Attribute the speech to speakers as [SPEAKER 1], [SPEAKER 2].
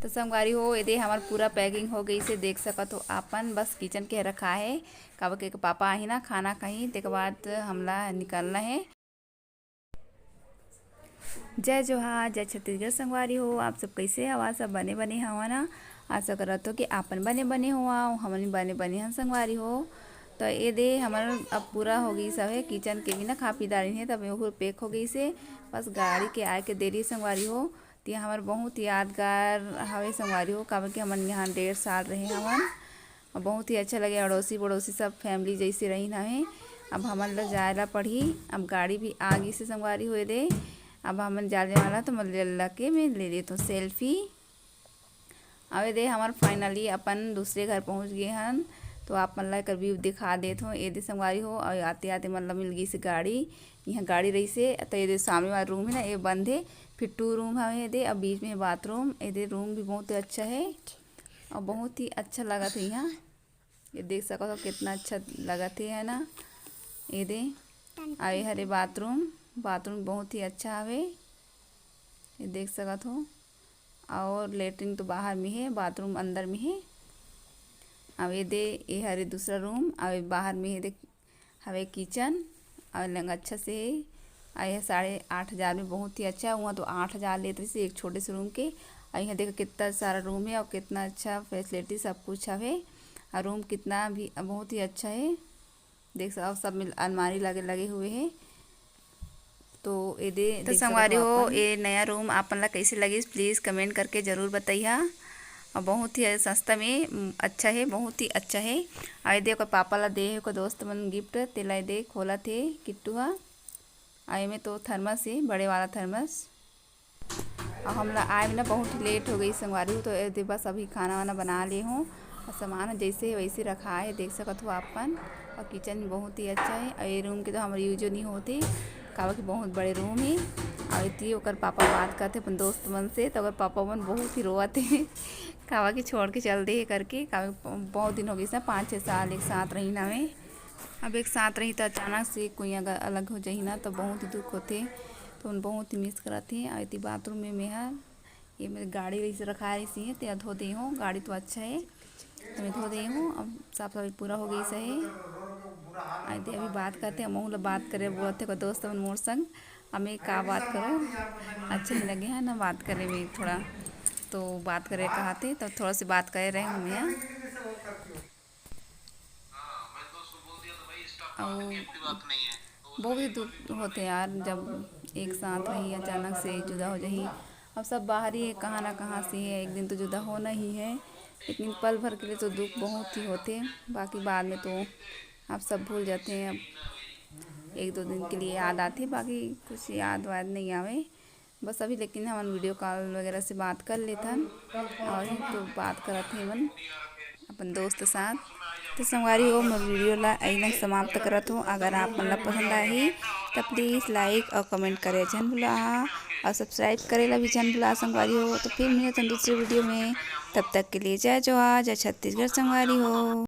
[SPEAKER 1] तो संगवारी हो ये हमार पूरा पैकिंग हो गई से देख सकत हो आपन। बस किचन के रखा है कब के पापा आई ना खाना कहीं ते बाद हमला निकलना है। जय जोहार जय छत्तीसगढ़ संगवारी हो। आप सब कैसे आवाज़ सब बने बने हवा ना। आशा करत हो कि आपन बने बने हुआ हमन बने बने हैं संगवारी हो। तो ये दे हमारा अब पूरा हो गई सब है। किचन के भी ना खा पी डाली है तब वो पैक हो गई से। बस गाड़ी के आए के देरी संगवारी हो। तो हमार बहुत यादगार हवे संगवारी हो काबर कि हमन यहाँ 1.5 साल रहे हमन और बहुत ही अच्छा लगे। अड़ोसी पड़ोसी सब फैमिली जैसे रही हमें। अब हमन ला जाए ला पढ़ी। अब गाड़ी भी आ गई से संगवारी हुए दे। अब हमन जाने वाला तो मल्ला के मैं ले लेता हूँ सेल्फी। अवे दे हमार फाइनली अपन दूसरे घर पहुँच गए हन। तो आप मन ला कर व्यू दिखा देत हो। ये दे संगवारी हो और आते आते मतलब मिल गई से गाड़ी। यहाँ गाड़ी रही से तो ये सामने वाला रूम है ना ये बंद है। फिर 2 रूम है ये दे। अब बीच में बाथरूम। ये रूम भी बहुत अच्छा है और बहुत ही अच्छा लगा था यहाँ। ये देख सको तो कितना अच्छा लगा थे है ना। ये दे आए हरे बाथरूम बहुत ही अच्छा हवे। ये देख सकत हो। और लेटरिन तो बाहर में है बाथरूम अंदर में है। अब ये दे ये हरे दूसरा रूम अब बाहर में है देख हवे किचन और लंग अच्छा से है। और यह 8,500 में बहुत ही अच्छा। वहाँ तो 8,000 लेते से एक छोटे से रूम के। और यहाँ देखो कितना सारा रूम है और कितना अच्छा फैसिलिटी सब कुछ है। और रूम कितना भी बहुत ही अच्छा है। देख सकते सब में अलमारी लगे हुए हैं। तो ये दे तो संगवारी हो ये नया रूम आपन ला कैसे लगी प्लीज़ कमेंट करके ज़रूर बताइए। और बहुत ही सस्ता में अच्छा है बहुत ही अच्छा है। और ये देखो पापा ला दे को दोस्त मन गिफ्ट तेला दे खोला थे किट्टू हा। आए में तो थर्मस है बड़े वाला थर्मस। और हम ला आए में ना बहुत लेट हो गई संगवारी हो। तो ये बस अभी खाना वाना बना ले हूँ और सामान जैसे वैसे रखा है देख सकत हो आपन। और किचन बहुत ही अच्छा है। और ये रूम के तो हमारे यूज नहीं होते काबर कि बहुत बड़े रूम है। और इतनी ओकर पापा बात करते अपन दोस्त मन से तो अगर पापा मन बहुत ही रोआते काबर कि छोड़ के चल दे करके। काबर बहुत दिन हो गई 5-6 साल एक साथ रही ना में। अब एक साथ रही तो अचानक से कोई अगर अलग हो जाही ना तो बहुत ही दुख होते। तो उन बहुत ही मिस करते हैं। और इतनी बाथरूम में मैं ये मेरी गाड़ी रही से रखा रही है तो धो दी हूँ। गाड़ी तो अच्छा है तो मैं धो दी हूँ। अब साफ सफाई पूरा हो गई सही। आए थे अभी बात करते हैं महूँ बात करे बोलते को दोस्त मन मोर संग हमें का बात करो अच्छे नहीं लगे हैं ना बात करे में थोड़ा। तो बात करे कहा थे तो थोड़ा सी बात कर रहे हूँ मैं। बहुत ही दुख होते यार जब एक साथ रही अचानक से जुदा हो जाही। अब सब बाहर ही है कहाँ ना कहाँ से है एक दिन तो जुदा होना ही है। लेकिन पल भर के लिए तो दुख बहुत ही होते। बाकी बाद में तो आप सब भूल जाते हैं। अब 1-2 दिन के लिए याद आती बाकी कुछ याद वाद नहीं आवे बस अभी। लेकिन हम वीडियो कॉल वगैरह से बात कर लेथन और ही तो बात करत थे मन अपन दोस्त साथ। तो संगवारी हो मैं वीडियो ला अइनक समाप्त करत हूँ। अगर आप मन ला पसंद आई तो प्लीज़ लाइक और कमेंट करे जन भुला और सब्सक्राइब करे ला भी जन भुला संगवारी हो। तो फिर मिलते हैं दूसरे वीडियो में। तब तक के लिए जय जोहार जय छत्तीसगढ़ संगवारी हो।